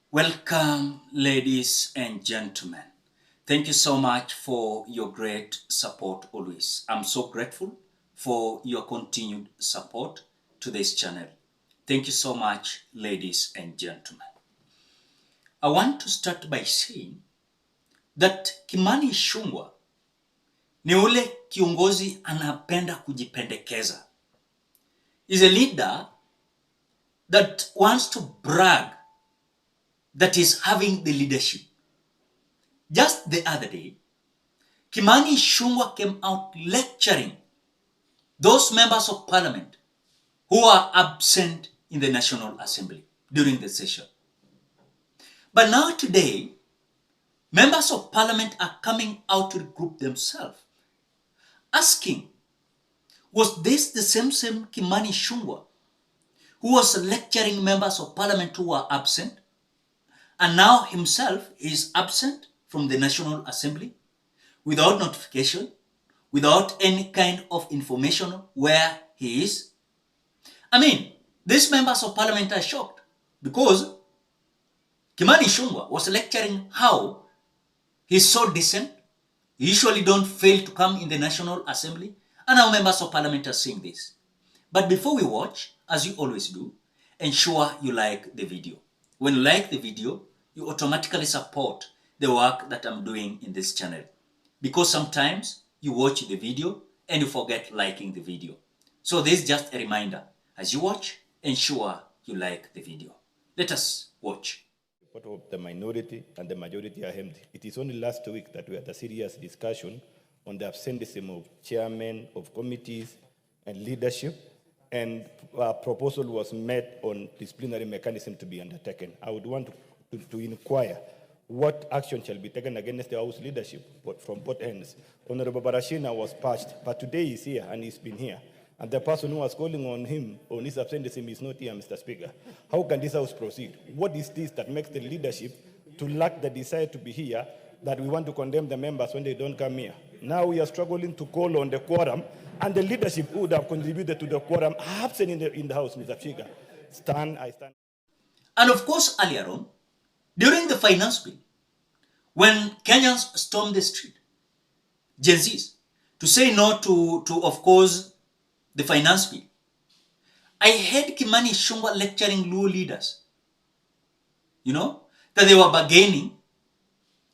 Welcome, ladies and gentlemen. Thank you so much for your great support always. I'm so grateful for your continued support to this channel. Thank you so much, ladies and gentlemen. I want to start by saying that Kimani Ichung'wah ni ule kiongozi anapenda kujipendekeza. Is a leader that wants to brag that is having the leadership. Just the other day, Kimani Ichung'wah came out lecturing those members of parliament who are absent in the National Assembly during the session. But now today, members of parliament are coming out to regroup themselves, asking, was this the same Kimani Ichung'wah who was lecturing members of parliament who were absent, and now himself is absent from the National Assembly without notification, without any kind of information where he is? I mean, these members of parliament are shocked because Kimani Ichung'wah was lecturing how he's so decent, he usually don't fail to come in the National Assembly, and now members of parliament are saying this. But before we watch, as you always do, ensure you like the video. When you like the video, you automatically support the work that I'm doing in this channel. Because sometimes you watch the video and you forget liking the video. So this is just a reminder. As you watch, ensure you like the video. Let us watch. Of the minority and the majority are empty. It is only last week that we had a serious discussion on the absenteeism of chairmen of committees and leadership, and a proposal was made on disciplinary mechanism to be undertaken. I would want to inquire what action shall be taken against the House leadership from both ends. Honorable Barashina was patched, but today he's here and he's been here. And the person who was calling on him, on his absenteeism, is not here, Mr. Speaker. How can this House proceed? What is this that makes the leadership to lack the desire to be here, that we want to condemn the members when they don't come here? Now we are struggling to call on the quorum, and the leadership who would have contributed to the quorum are absent in the House, Mr. Speaker. I stand. And of course, earlier on, during the finance bill, when Kenyans stormed the street, Gen Zs, to say no to of course, the finance bill, I heard Kimani Ichung'wah lecturing Luo leaders, that they were bargaining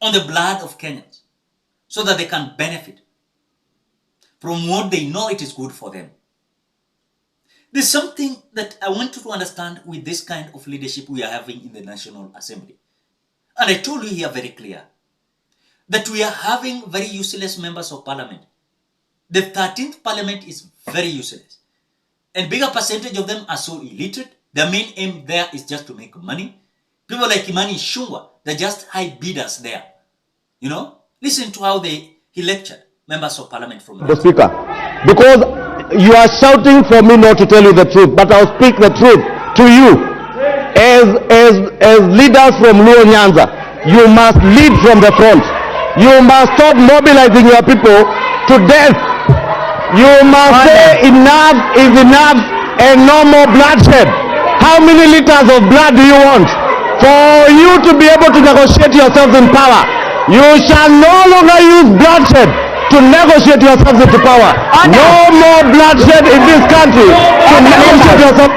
on the blood of Kenyans so that they can benefit from what they know it is good for them. There's something that I want you to understand with this kind of leadership we are having in the National Assembly. And I told you here very clear that we are having very useless members of parliament. The 13th parliament is very useless. And bigger percentage of them are so illiterate. Their main aim there is just to make money. People like Kimani Ichung'wah, they're just high bidders there. Listen to how he lectured members of parliament from the Speaker. Because you are shouting for me not to tell you the truth, but I'll speak the truth to you. As leaders from Luo Nyanza, you must lead from the front. You must stop mobilizing your people to death. You must say enough is enough and no more bloodshed. How many liters of blood do you want? For you to be able to negotiate yourselves in power, you shall no longer use bloodshed to negotiate yourselves into power. No more bloodshed in this country to negotiate yourselves.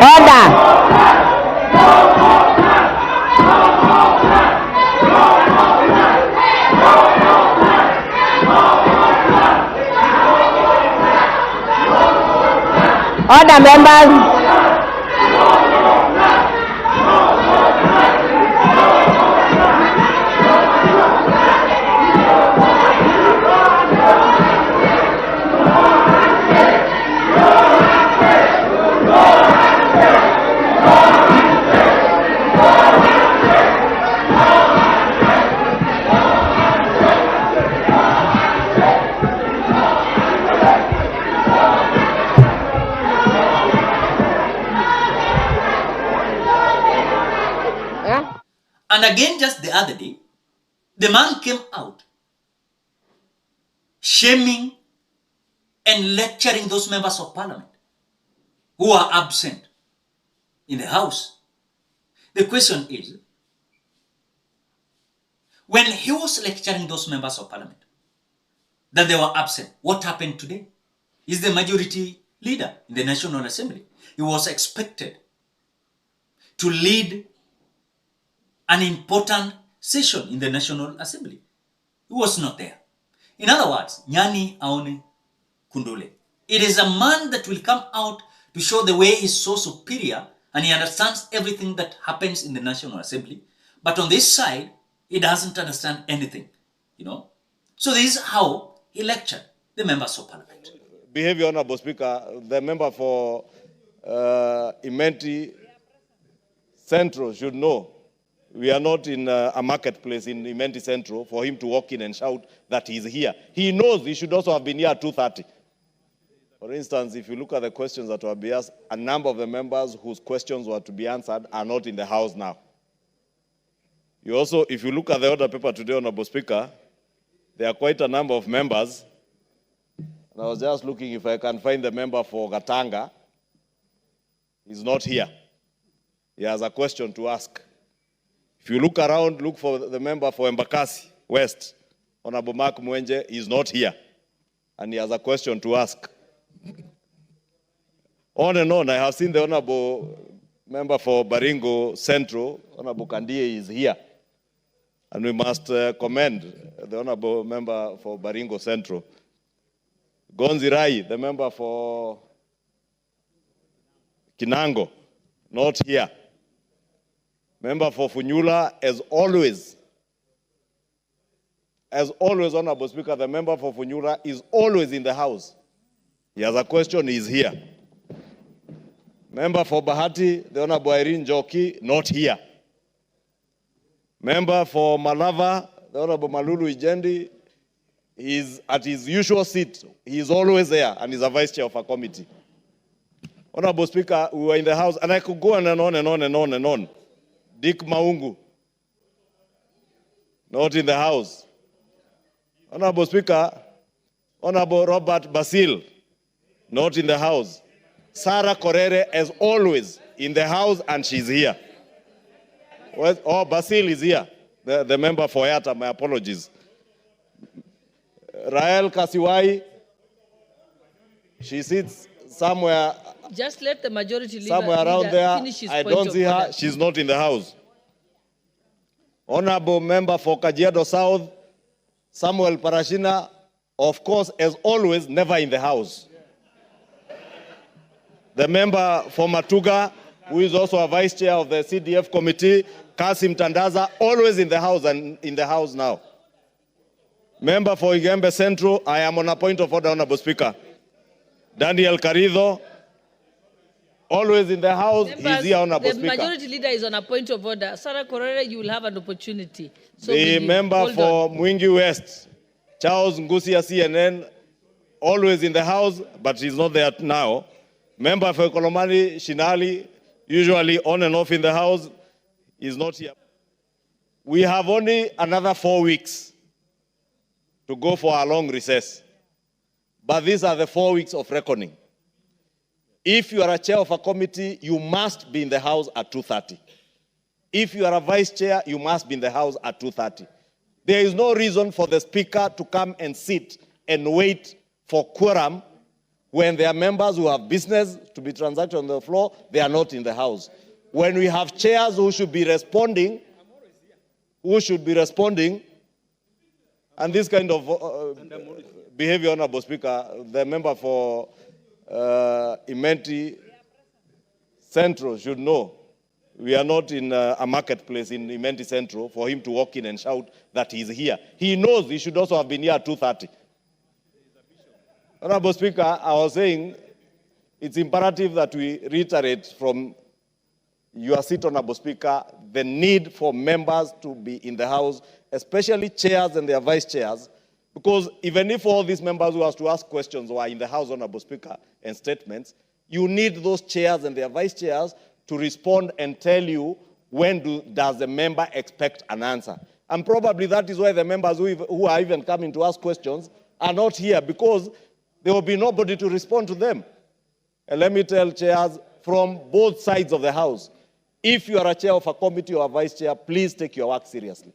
Order. Order, members. And again, just the other day, the man came out shaming and lecturing those members of parliament who are absent in the House. The question is, when he was lecturing those members of parliament that they were absent, what happened today? He's the majority leader in the National Assembly. He was expected to lead an important session in the National Assembly. He was not there. In other words, Nyani Aone Kundule. It is a man that will come out to show the way he's so superior and he understands everything that happens in the National Assembly. But on this side, he doesn't understand anything, So this is how he lectured the members of parliament. Behavior, Honorable Speaker, the member for Imenti Central should know we are not in a marketplace in Imenti Central for him to walk in and shout that he's here. He knows he should also have been here at 2:30. For instance, if you look at the questions that were being asked, a number of the members whose questions were to be answered are not in the House now. You also, if you look at the order paper today, Honorable Speaker, there are quite a number of members. And I was just looking if I can find the member for Gatanga. He's not here. He has a question to ask. If you look around, look for the member for Embakasi West, Honorable Mark Mwenje, he's not here. And he has a question to ask. On and on, I have seen the Honorable member for Baringo Central, Honorable Kandie, is here. And we must commend the Honorable member for Baringo Central. Gonzi Rai, the member for Kinango, not here. Member for Funyula, as always, Honorable Speaker, the member for Funyula is always in the House. He has a question, he's here. Member for Bahati, the Honorable Irene Joki, not here. Member for Malava, the Honorable Malulu Ijendi, he's at his usual seat. He's always there, and he's a vice chair of a committee. Honorable Speaker, we were in the House, and I could go on and on and on and on and on. Dick Maungu, not in the House. Honorable Speaker, Honorable Robert Basil, not in the House. Sarah Korere, as always, in the House, and she's here. Oh, Basil is here, the member for Yata, my apologies. Rael Kasiwai, she sits somewhere. Just let the majority leader somewhere around there. finish his I point don't of see her. order. She's not in the House. Honorable member for Kajiado South, Samuel Parashina, of course, as always, never in the House. The member for Matuga, who is also a vice chair of the CDF committee, Kasim Tandaza, always in the House and in the House now. Member for Igembe Central, I am on a point of order, Honorable Speaker. Daniel Carido, always in the House, he's here, Honorable Speaker. The majority leader is on a point of order. Sarah Korere, you will have an opportunity. So the member for Mwingi West, Charles Ngusia CNN, always in the House, but he's not there now. Member for Kolomani Shinali, usually on and off in the House, is not here. We have only another 4 weeks to go for a long recess. But these are the 4 weeks of reckoning. If you are a chair of a committee, you must be in the House at 2:30. If you are a vice chair, you must be in the House at 2:30. There is no reason for the speaker to come and sit and wait for quorum when there are members who have business to be transacted on the floor, they are not in the House. When we have chairs who should be responding, and this kind of behavior, Honorable Speaker, the member for Imenti Central should know we are not in a marketplace in Imenti Central for him to walk in and shout that he's here. He knows he should also have been here at 2:30. Honorable Speaker, I was saying it's imperative that we reiterate from your seat, Honorable Speaker, the need for members to be in the House, especially chairs and their vice chairs, because even if all these members who have to ask questions were in the House, Honorable Speaker, and statements, you need those chairs and their vice chairs to respond and tell you when does the member expect an answer. And probably that is why the members who are even coming to ask questions are not here, because There will be nobody to respond to them. And let me tell chairs from both sides of the House, if you are a chair of a committee or a vice chair, please take your work seriously.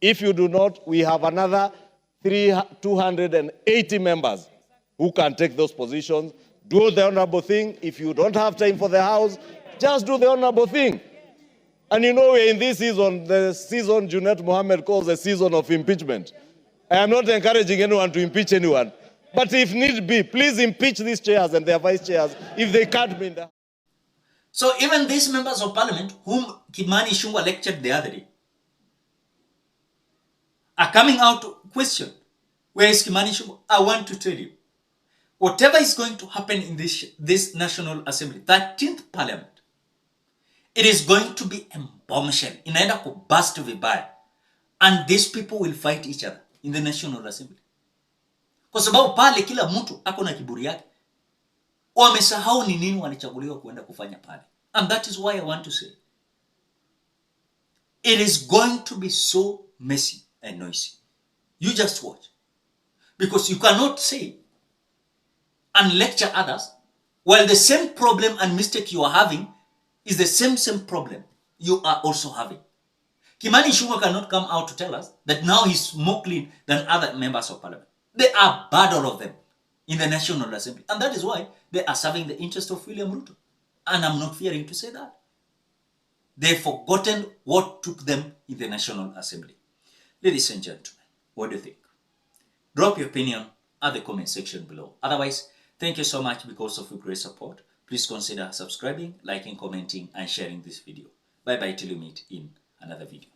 If you do not, we have another 280 members who can take those positions. Do the honorable thing. If you don't have time for the House, just do the honorable thing. And you know, we're in this season, the season Junet Mohammed calls the season of impeachment. I am not encouraging anyone to impeach anyone. But if need be, please impeach these chairs and their vice chairs if they can't be in the... So even these members of parliament whom Kimani Ichung'wah lectured the other day are coming out to question, where is Kimani Ichung'wah? I want to tell you, whatever is going to happen in this National Assembly, 13th Parliament, it is going to be a bombshell. Inaenda kubust vibaya. And these people will fight each other in the National Assembly. Kwa sababu pale kila mtu ako na kiburi yake. Wamesahau ni nini walichaguliwa kuenda kufanya pale. And that is why I want to say, it is going to be so messy and noisy. You just watch. Because you cannot say and lecture others while the same problem and mistake you are having is the same problem you are also having. Kimani Ichung'wah cannot come out to tell us that now he's more clean than other members of parliament. There are bad all of them in the National Assembly. And that is why they are serving the interest of William Ruto. And I'm not fearing to say that. They've forgotten what took them in the National Assembly. Ladies and gentlemen, what do you think? Drop your opinion at the comment section below. Otherwise, thank you so much because of your great support. Please consider subscribing, liking, commenting, and sharing this video. Bye-bye till you meet in another video.